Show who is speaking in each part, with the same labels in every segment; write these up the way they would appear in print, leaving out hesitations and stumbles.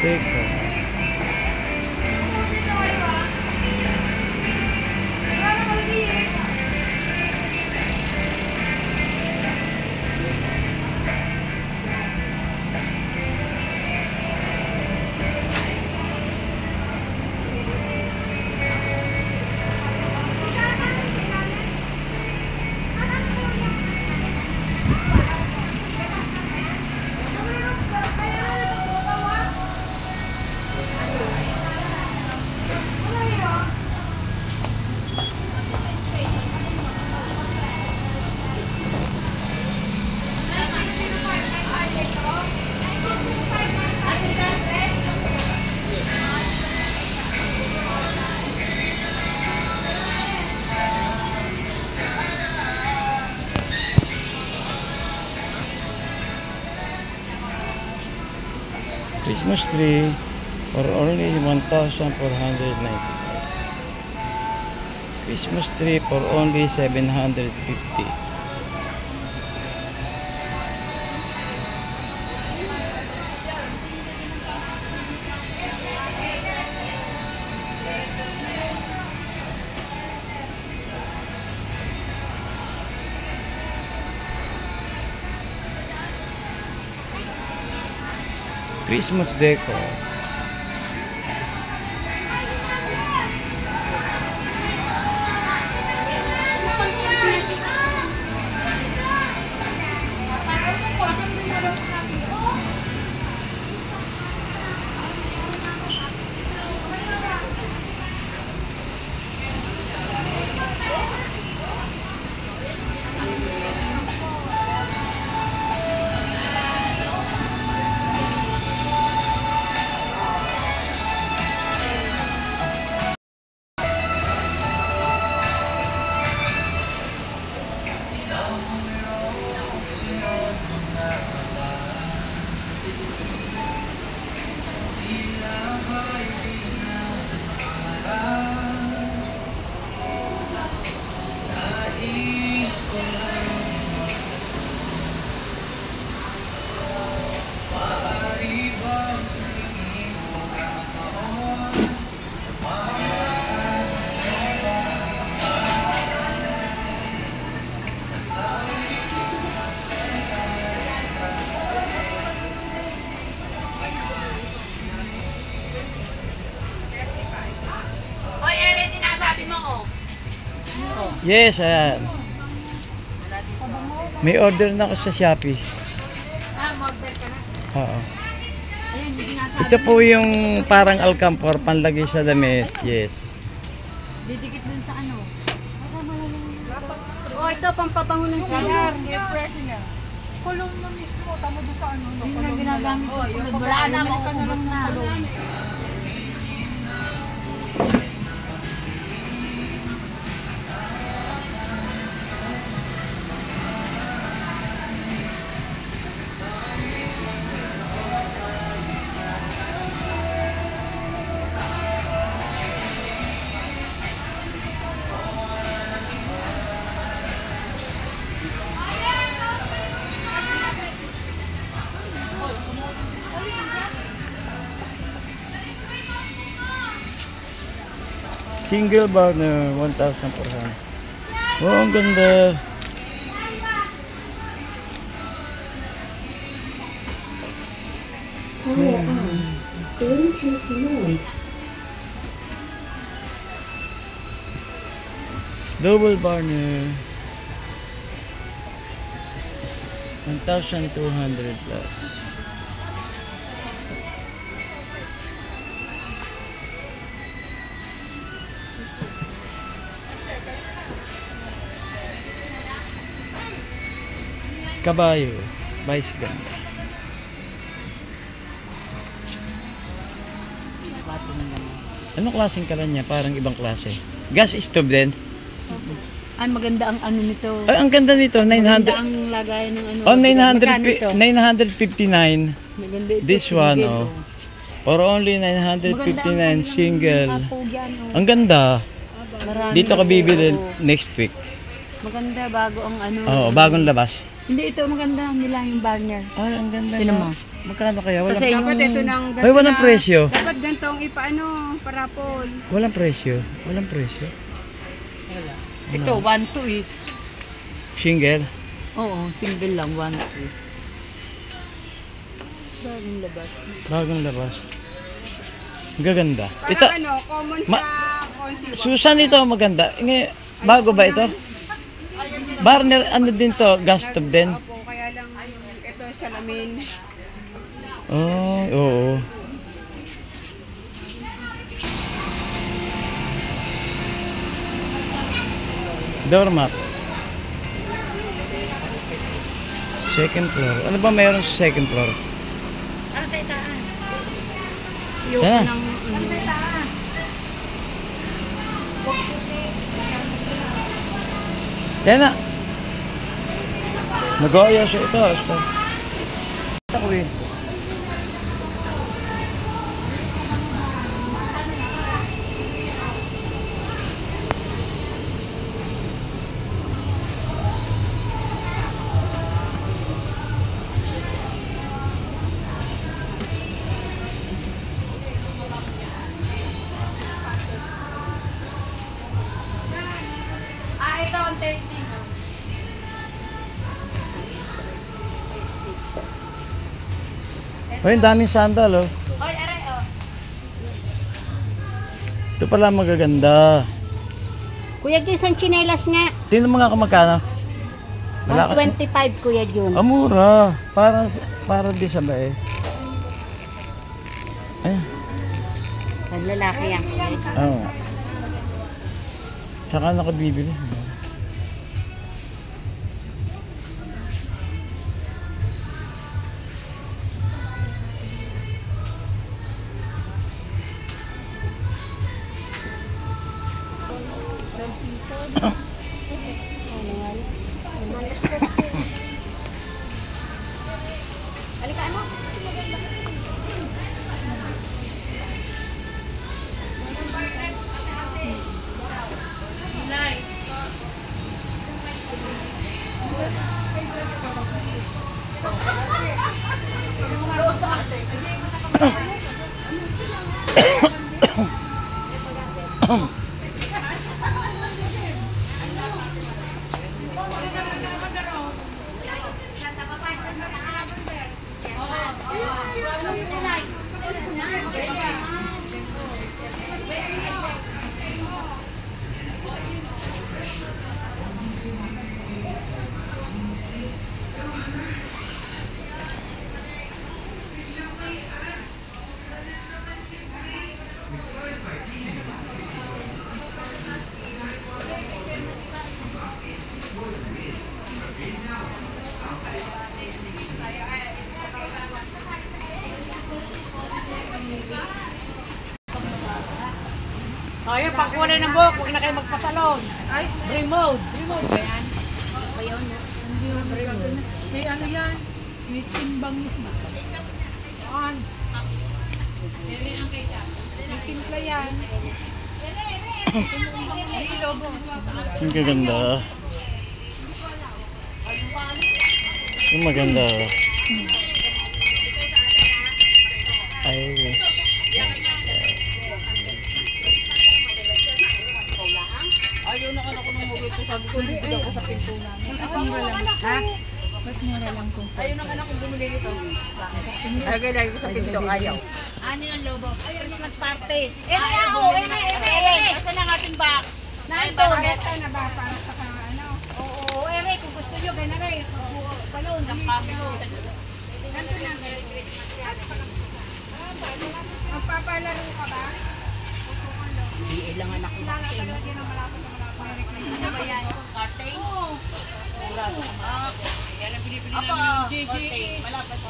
Speaker 1: Deco. Christmas tree for only 1,495. Christmas tree for only 750. Christmas deco. Yes, ayan. May order na ako sa Shopee.
Speaker 2: Mag-order ka na?
Speaker 1: Oo. Ito po yung parang alcampor, panlagay sa damit. Yes.
Speaker 2: Didikit dun sa ano? Oh, ito pampabango ng sigar.
Speaker 3: Air freshener. Kulong na mismo. Tama doon sa ano.
Speaker 2: Yun na ginagamit ko. Wala na, makukulong na.
Speaker 1: Single burner, 1,400. Oh, ang ganda. Double burner, 1,200 plus. Kabayo, bicycle. Anong klaseng kalan niya? Parang ibang klase. Gas stove din.
Speaker 2: Ay, maganda ang ano nito.
Speaker 1: Ay, ang ganda nito, 900.
Speaker 2: Maganda ang lagayan ng ano.
Speaker 1: Oh,
Speaker 2: Magkano ito?
Speaker 1: 959.
Speaker 2: Maganda ito.
Speaker 1: This one, oh. For only 959 single. Ang ganda.
Speaker 2: Marami
Speaker 1: Dito ka bibili next week.
Speaker 2: Maganda bago ang ano.
Speaker 1: Oo, bagong labas.
Speaker 2: Hindi, ito maganda nila yung barnier.
Speaker 1: Ay, ang ganda
Speaker 2: Tingnan
Speaker 1: na.
Speaker 2: mo.
Speaker 1: Magkano kaya? Walang,
Speaker 2: Kasi
Speaker 3: Dapat ito nang
Speaker 1: ay, walang presyo.
Speaker 3: Dapat gantong ipaano, parapol.
Speaker 1: Walang presyo. Walang presyo.
Speaker 2: Ito, 1-2 eh.
Speaker 1: Shingle.
Speaker 2: Oo, single lang, 1-2. Bagong labas.
Speaker 1: Bagong labas. Ang gaganda.
Speaker 3: Parang
Speaker 1: Ito,
Speaker 3: ano, common
Speaker 1: Ma-
Speaker 3: sa conceal.
Speaker 1: Susan ito maganda. Bago ba ito? Barner, ano din to? Gas stove din?
Speaker 3: Opo, kaya lang ito salamin.
Speaker 1: Oh, oo. Doormat. Second floor. Ano ba mayroon sa second floor?
Speaker 2: Para sa itaan.
Speaker 1: Yung
Speaker 2: Yung
Speaker 1: ng- Yan na. Nag-aaya siya ito. Ako eh.
Speaker 3: Ito ang testing.
Speaker 1: Ay, ang daming sandal oh.
Speaker 3: Oy, aray, oh.
Speaker 1: Ito pala magaganda.
Speaker 4: Kuya Jun, isang tsinelas nga.
Speaker 1: Tingnan mo nga kung magkano. Wala ka.
Speaker 4: 125, Kuya Jun.
Speaker 1: Ah, mura. Para di sabay. Ayan.
Speaker 4: Ang lalaki yan.
Speaker 1: Oo nga. Saka nakabibili.
Speaker 3: Kaya pag wala ng buhok, huwag na kayo magpasalon. Ay, remote. Remote ba yan? May ano yan? May timbang yan. Saan? May timpla yan. May lobo.
Speaker 1: Ang gaganda. Ang maganda. Ay.
Speaker 3: Ayaw na ka na ko nung huwag ko. Sabi ko, hindi ako sa pinto namin. Mura lang. Ha? Ba't mura lang kung ayaw na ka na kung bumili nito. Ayaw lagi ko sa pinto, ayaw.
Speaker 4: Ano yung lobo? Christmas party. Ere, asa na ang ating box? Nandun.
Speaker 3: Na ba para sa ano?
Speaker 4: Oo, Ere, kung gusto nyo, gana rin. Palon, nandun na.
Speaker 3: Magpapalaro ka ba?
Speaker 4: Ilang anak ko.
Speaker 3: Ano ba yan?
Speaker 4: Karting?
Speaker 3: Yan ang binibili
Speaker 4: Ako, karting. Malapit ako.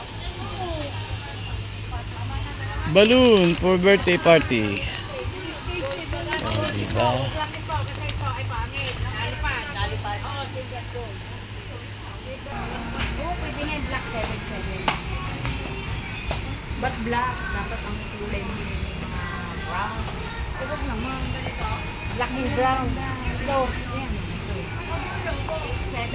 Speaker 1: Balloon for birthday party. Oh, diba?
Speaker 4: Nalipad. Oo, sige ko. Oo, pwede nga yung black 7-7.
Speaker 2: Ba't black? Dapat ang kulay mo yung brown.
Speaker 4: Huwag naman, ganito. Black and brown. Ito. Ayan. 7.